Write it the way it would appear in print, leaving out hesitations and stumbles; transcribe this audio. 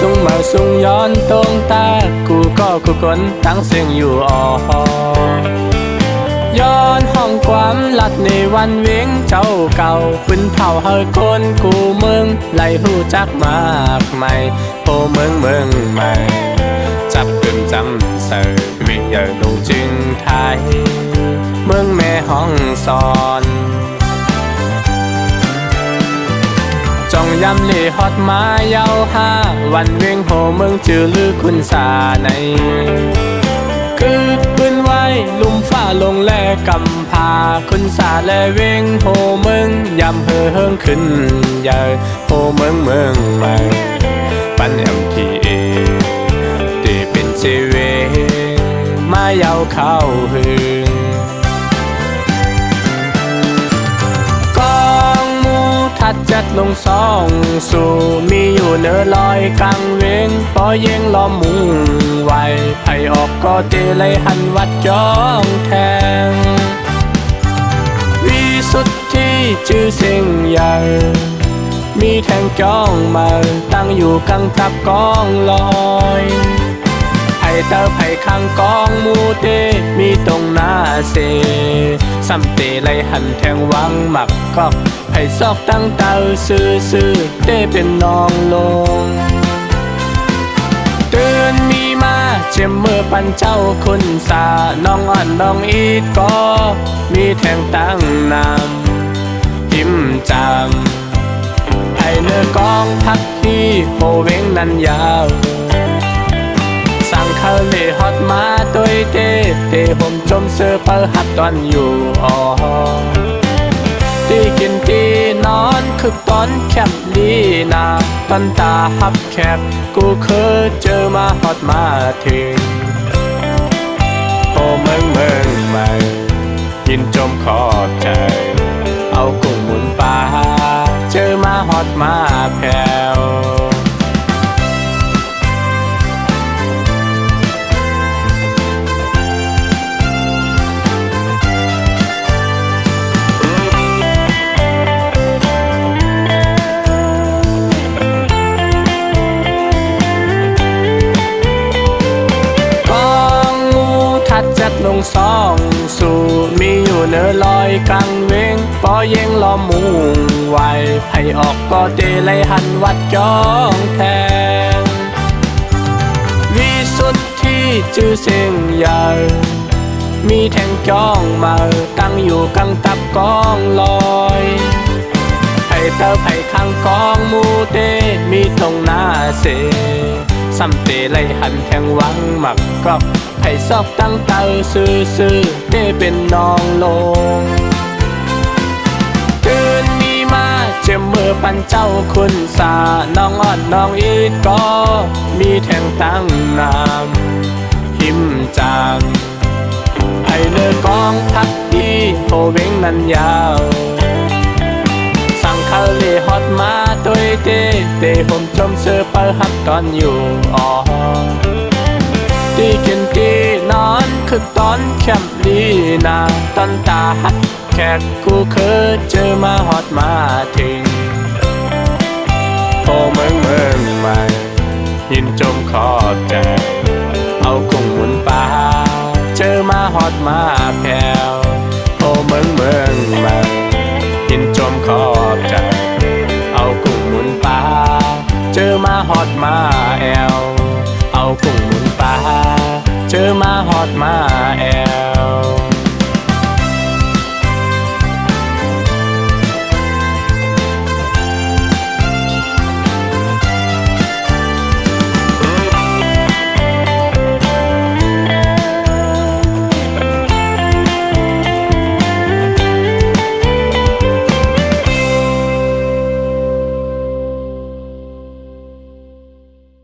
สูงมาสูงย้อนตรงตากูก็กูคนตั้งเสียงอยู่ย้อนห้องความลัดในวันเว้งเจ้าเก่าปืนเผาเฮยคนกูมึงไล่หูจักมากใหม่โอเมืองใหม่จับตึมจำเสยวิ่งเยอะดูจึงไทยเมืองแม่ห้องสอนจองยำเล่ฮอดมาเยาห้าวันเว้งโหเมืองจือลือคุณสาในคือปืนไว้ลุ่มฟ้าลงแลกำพาคุณสาแลเว้งโหเมืองยำเฮงขึ้นใหญ่โหเมืองใหม่ปันแอมทีเอตีเป็นเซเวมาเยาเข้าหึงกองมูทัดจัดลงสองสู่มีอยู่เนื้อลอยกลางเวงปอเยงล้อมมุงไว้ไผออกก็เตเลยหันวัดจ้องแทงวิสุทธิชื่อเสียงใหญ่มีแทงจ้องมาตั้งอยู่กลางทับกองลอยไผ่เตอไผ่ข้างกองมูเตมีตรงหน้าเซซ้ำเตเลยหันแทงวังหมักกอกไผ่ซอกตั้งเตาซื่อเตเป็นน้องลงเตือนมีมาเจียมเมื่อปันเจ้าคุณสาน้องอ่อนน้องอีดก็มีแทงตั้งนำหิมจำให้เนื้อกองพักที่โหเว้งนั้นยาวสั่งเขาเล่ฮอดมาโดยเตผมจมเสือเปิดหัดตอนอยู่ตีกินตีนอนคือตอนแคบลีนาตอนตาฮับแคบกูเคยเจอมาฮอดมาถึงโหเมืองใหม่ยินจมขอบใจเอากุ้งหมุนปลาเจอมาฮอดมาแผ่วจัดลงสองสู่มีอยู่เนื้อลอยกลางเวงปอเยงล้อมมุงไว้ไผออกก็เตเลยหันวัดจ้องแทงวิสุทธิชื่อเสียงใหญ่มีแทงจ้องมาตั้งอยู่กลางตับกองลอยไผเตอไผข้างกองมูเตมีตรงหน้าเสซ้ำเตเลยหันแทงวังหมักกอกไผ่ซอกตั้งเตาซื่อเตเป็นน้องลงตื่นมีมาเจ็บมือปันเจ้าคุณสาน้องอ่อนน้องอีดก็มีแทงตั้งนามหิมจางไผ่เลือกองพักที่โหเว้งนั้นยาวสั่งเขาเล่ฮอดมาโดยเตผมจมเสือเปิดหักตอนอยู่ตีกินตีนอนคือตอนแคบลีนาตอนตาฮัดแขกกูเคยเจอมาฮอดมาถึงโอเมืองใหม่ยินจมขอบใจเอากุ้งหมุนปลาเจอมาฮอดมาแผ่วโอเมืองใหม่ยินจมขอบใจเอากุ้งหมุนปลาเจอมาฮอดมาแอวเอากุ้งหมุนปลาเจอมาฮอดมาแอว